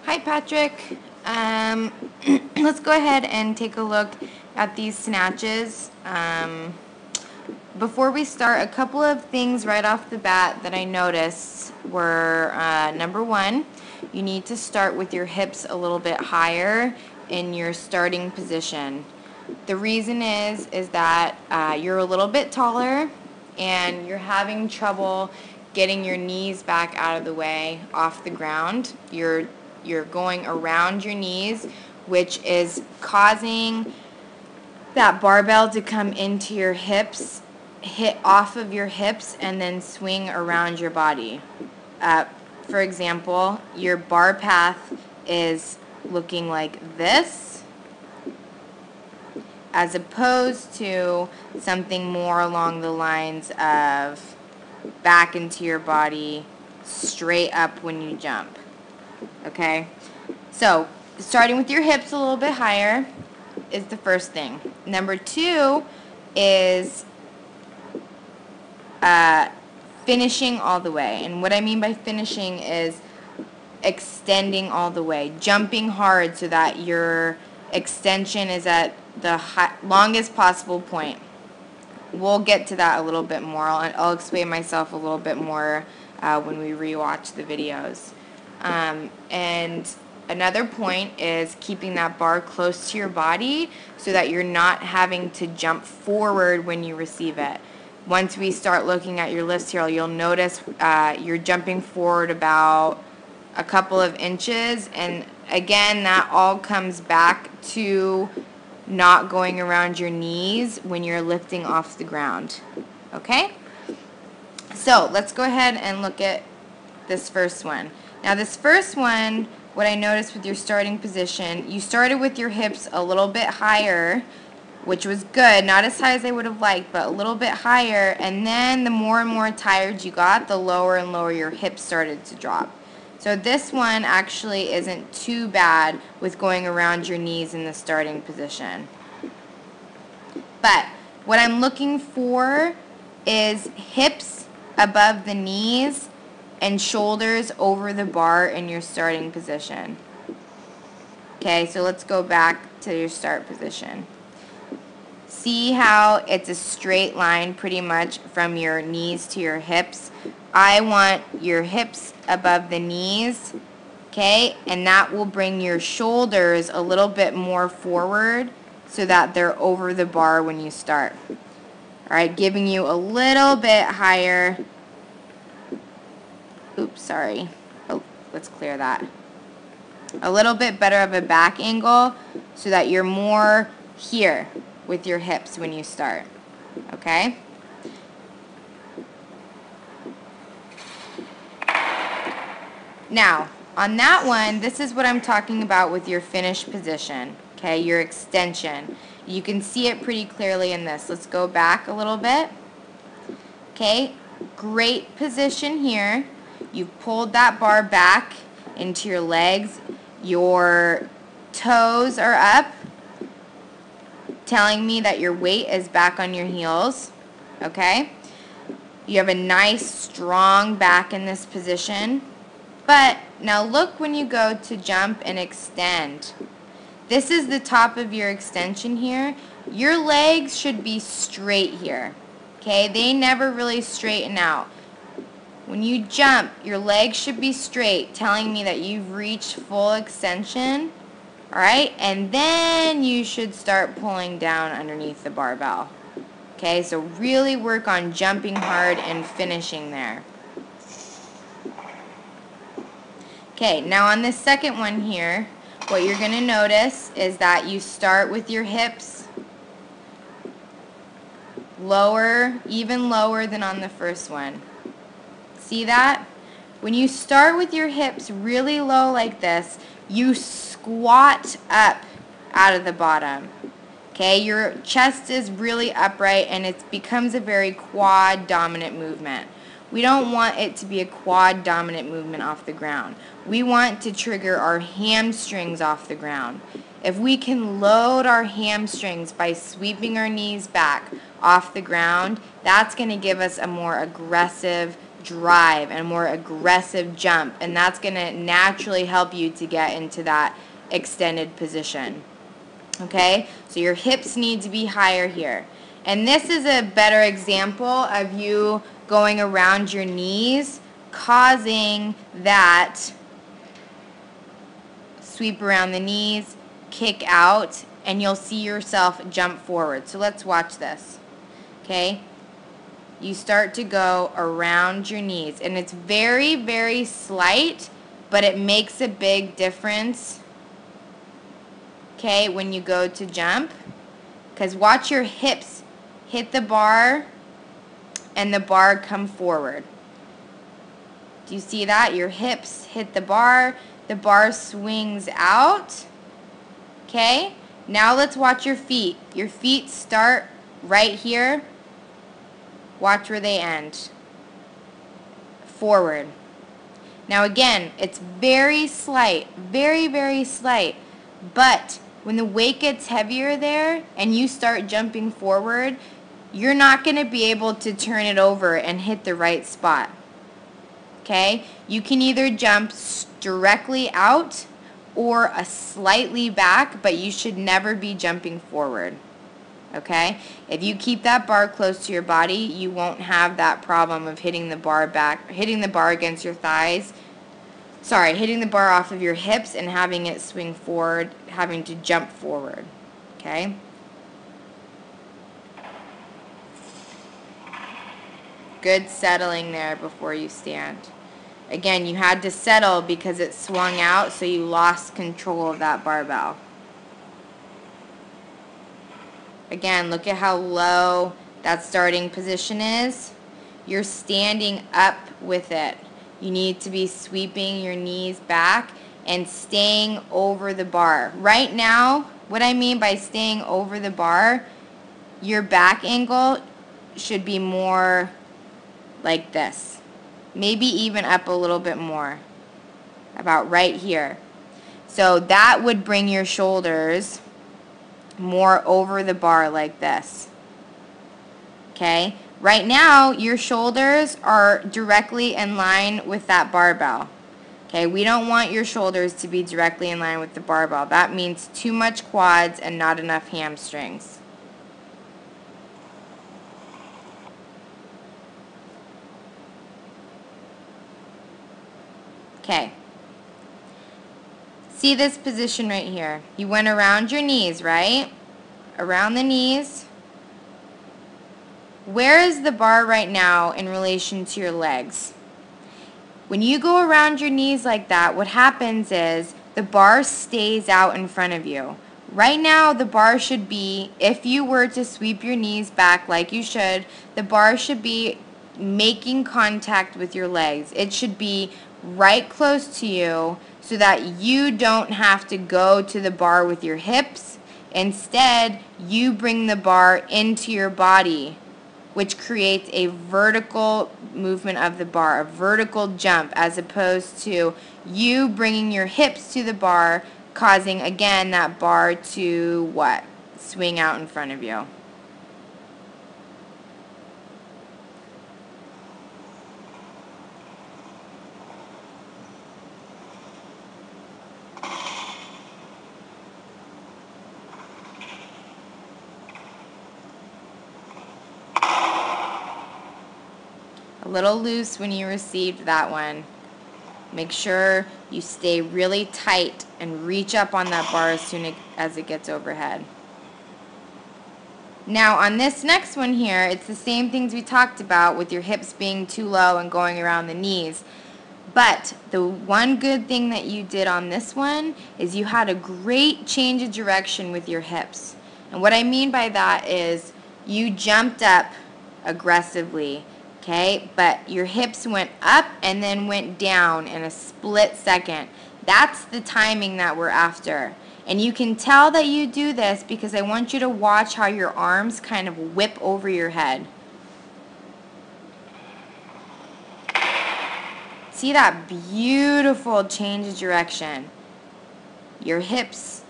Hi, Patrick. Let's go ahead and take a look at these snatches. Before we start, a couple of things right off the bat that I noticed were, number one, you need to start with your hips a little bit higher in your starting position. The reason is that you're a little bit taller and you're having trouble getting your knees back out of the way off the ground. You're going around your knees, which is causing that barbell to come into your hips, hit off of your hips, and then swing around your body. For example, your bar path is looking like this, as opposed to something more along the lines of back into your body, straight up when you jump. Okay, so starting with your hips a little bit higher is the first thing. Number two is finishing all the way. And what I mean by finishing is extending all the way, jumping hard so that your extension is at the longest possible point. We'll get to that a little bit more. I'll explain myself a little bit more when we rewatch the videos. And another point is keeping that bar close to your body so that you're not having to jump forward when you receive it. Once we start looking at your list here, you'll notice you're jumping forward about a couple of inches, and again, that all comes back to not going around your knees when you're lifting off the ground. Okay? So let's go ahead and look at this first one. Now this first one, what I noticed with your starting position, you started with your hips a little bit higher, which was good, not as high as I would have liked, but a little bit higher, and then the more and more tired you got, the lower and lower your hips started to drop. So this one actually isn't too bad with going around your knees in the starting position. But what I'm looking for is hips above the knees and shoulders over the bar in your starting position. Okay, so let's go back to your start position. See how it's a straight line pretty much from your knees to your hips? I want your hips above the knees, okay, and that will bring your shoulders a little bit more forward so that they're over the bar when you start. Alright, giving you a little bit higher. Oops, sorry. Oh, let's clear that. A little bit better of a back angle so that you're more here with your hips when you start. Okay? Now, on that one, this is what I'm talking about with your finish position. Okay, your extension. You can see it pretty clearly in this. Let's go back a little bit. Okay, great position here. You've pulled that bar back into your legs. Your toes are up, telling me that your weight is back on your heels. Okay? You have a nice, strong back in this position. But now look when you go to jump and extend. This is the top of your extension here. Your legs should be straight here. Okay? They never really straighten out. When you jump, your legs should be straight, telling me that you've reached full extension. Alright? And then you should start pulling down underneath the barbell. Okay? So really work on jumping hard and finishing there. Okay, now on this second one here, what you're going to notice is that you start with your hips lower, even lower than on the first one. See that? When you start with your hips really low like this, you squat up out of the bottom. Okay, your chest is really upright and it becomes a very quad dominant movement. We don't want it to be a quad dominant movement off the ground. We want to trigger our hamstrings off the ground. If we can load our hamstrings by sweeping our knees back off the ground, that's going to give us a more aggressive drive and a more aggressive jump, and that's going to naturally help you to get into that extended position. Okay, so your hips need to be higher here. And this is a better example of you going around your knees, causing that sweep around the knees, kick out, and you'll see yourself jump forward. So let's watch this. Okay, you start to go around your knees, and it's very, very slight, but it makes a big difference, okay, when you go to jump, because watch your hips hit the bar and the bar come forward. Do you see that? Your hips hit the bar swings out. Okay, now let's watch your feet. Your feet start right here. Watch where they end. Forward. Now again, it's very slight, very, very slight, but when the weight gets heavier there and you start jumping forward, you're not going to be able to turn it over and hit the right spot. Okay? You can either jump directly out or a slightly back, but you should never be jumping forward. Okay? If you keep that bar close to your body, you won't have that problem of hitting the bar back, hitting the bar against your thighs. Sorry, hitting the bar off of your hips and having it swing forward, having to jump forward. Okay? Good settling there before you stand. Again, you had to settle because it swung out, so you lost control of that barbell. Again, look at how low that starting position is. You're standing up with it. You need to be sweeping your knees back and staying over the bar. Right now, what I mean by staying over the bar, your back angle should be more like this. Maybe even up a little bit more. About right here. So that would bring your shoulders more over the bar like this. Okay? Right now, your shoulders are directly in line with that barbell. Okay? We don't want your shoulders to be directly in line with the barbell. That means too much quads and not enough hamstrings. Okay. See this position right here. You went around your knees, right? Around the knees. Where is the bar right now in relation to your legs? When you go around your knees like that, what happens is the bar stays out in front of you. Right now, the bar should be, if you were to sweep your knees back like you should, the bar should be making contact with your legs. It should be right close to you so that you don't have to go to the bar with your hips. Instead, you bring the bar into your body, which creates a vertical movement of the bar, a vertical jump, as opposed to you bringing your hips to the bar, causing, again, that bar to, what? Swing out in front of you. A little loose when you received that one. Make sure you stay really tight and reach up on that bar as soon as it gets overhead. Now on this next one here, it's the same things we talked about with your hips being too low and going around the knees. But the one good thing that you did on this one is you had a great change of direction with your hips. And what I mean by that is you jumped up aggressively. Okay, but your hips went up and then went down in a split second. That's the timing that we're after. And you can tell that you do this because I want you to watch how your arms kind of whip over your head. See that beautiful change of direction? Your hips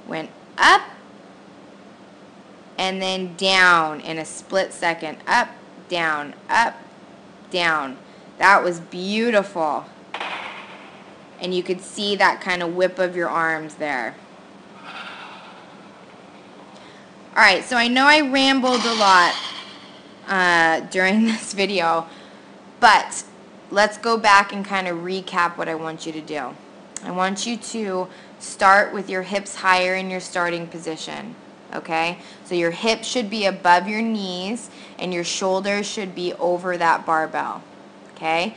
went up and then down in a split second. Up, down, That was beautiful. And you could see that kind of whip of your arms there. Alright, so I know I rambled a lot during this video, but let's go back and kind of recap what I want you to do. I want you to start with your hips higher in your starting position. Okay? So your hips should be above your knees and your shoulders should be over that barbell. Okay?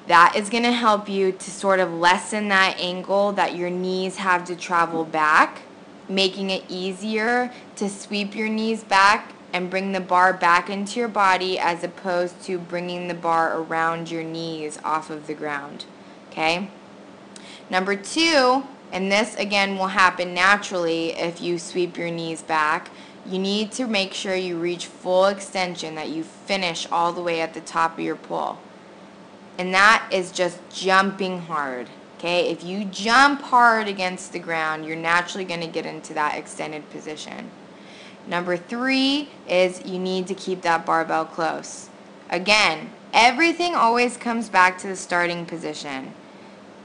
That is going to help you to sort of lessen that angle that your knees have to travel back, making it easier to sweep your knees back and bring the bar back into your body as opposed to bringing the bar around your knees off of the ground. Okay? Number 2, and this again will happen naturally if you sweep your knees back, you need to make sure you reach full extension, that you finish all the way at the top of your pull. And that is just jumping hard. Okay? If you jump hard against the ground, you're naturally going to get into that extended position. Number 3 is you need to keep that barbell close. Again, everything always comes back to the starting position.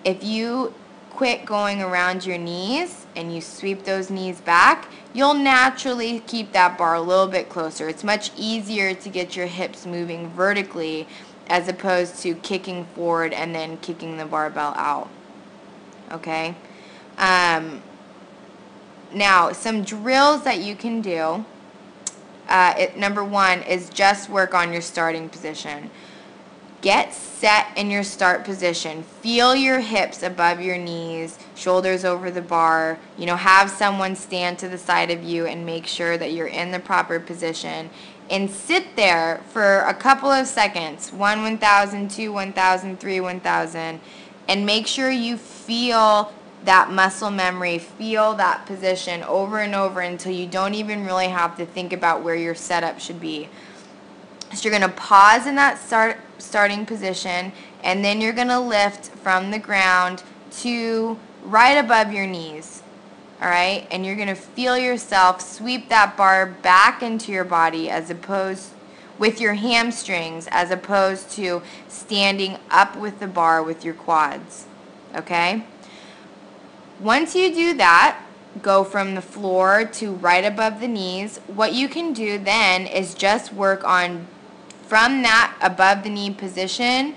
If you quit going around your knees and you sweep those knees back, you'll naturally keep that bar a little bit closer. It's much easier to get your hips moving vertically as opposed to kicking forward and then kicking the barbell out. Okay? Now, some drills that you can do, number 1 is just work on your starting position. Get set in your start position. Feel your hips above your knees, shoulders over the bar. You know, have someone stand to the side of you and make sure that you're in the proper position. And sit there for a couple of seconds, 1, 1,000, 2, 1,000, 3, 1,000, and make sure you feel that muscle memory, feel that position over and over until you don't even really have to think about where your setup should be. So you're going to pause in that starting position, and then you're going to lift from the ground to right above your knees. Alright? And you're going to feel yourself sweep that bar back into your body as opposed with your hamstrings as opposed to standing up with the bar with your quads. Okay? Once you do that, go from the floor to right above the knees. What you can do then is just work on, from that above the knee position,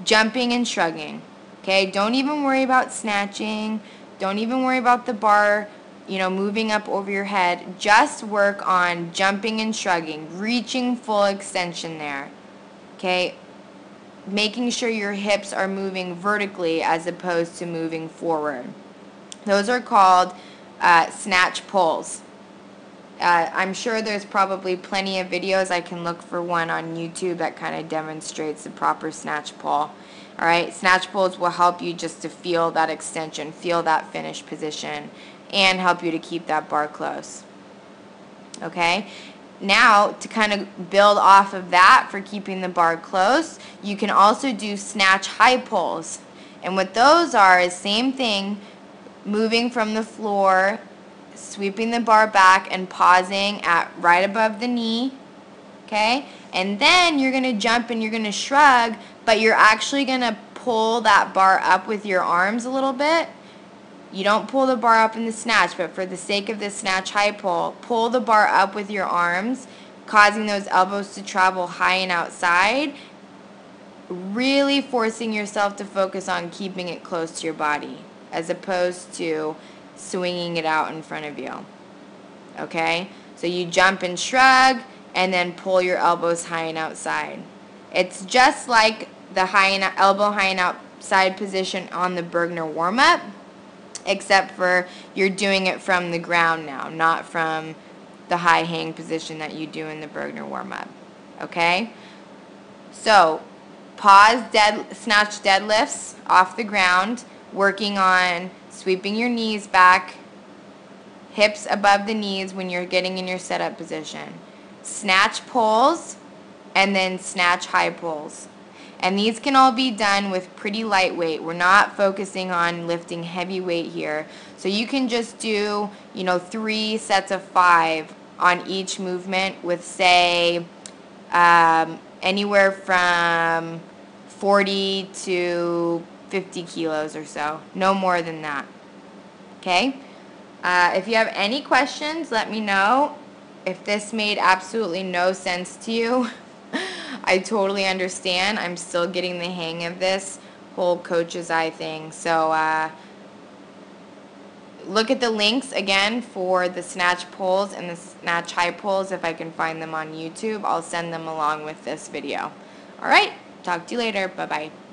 jumping and shrugging. Okay? Don't even worry about snatching. Don't even worry about the bar, moving up over your head. Just work on jumping and shrugging, reaching full extension there. Okay? Making sure your hips are moving vertically as opposed to moving forward. Those are called snatch pulls. I'm sure there's probably plenty of videos. I can look for one on YouTube that kind of demonstrates the proper snatch pull. Alright, snatch pulls will help you just to feel that extension, feel that finished position, and help you to keep that bar close. Okay? Now, to kind of build off of that for keeping the bar close, you can also do snatch high pulls. And what those are is same thing, moving from the floor, sweeping the bar back and pausing at right above the knee. Okay? And then you're going to jump and you're going to shrug, but you're actually going to pull that bar up with your arms a little bit. You don't pull the bar up in the snatch, but for the sake of this snatch high pull the bar up with your arms, causing those elbows to travel high and outside, really forcing yourself to focus on keeping it close to your body, as opposed to swinging it out in front of you. Okay? So you jump and shrug, and then pull your elbows high and outside. It's just like the elbow high and outside position on the Bergner warm-up, except for you're doing it from the ground now, not from the high hang position that you do in the Bergner warm-up. Okay? So, pause snatch deadlifts off the ground, working on sweeping your knees back, hips above the knees when you're getting in your setup position. Snatch pulls, and then snatch high pulls. And these can all be done with pretty lightweight. We're not focusing on lifting heavy weight here. So you can just do, 3 sets of 5 on each movement with, say, anywhere from 40 to 50 kilos or so. No more than that. Okay? If you have any questions, let me know. If this made absolutely no sense to you, I totally understand. I'm still getting the hang of this whole coach's eye thing. So look at the links again for the snatch pulls and the snatch high pulls. If I can find them on YouTube, I'll send them along with this video. All right, talk to you later. Bye-bye.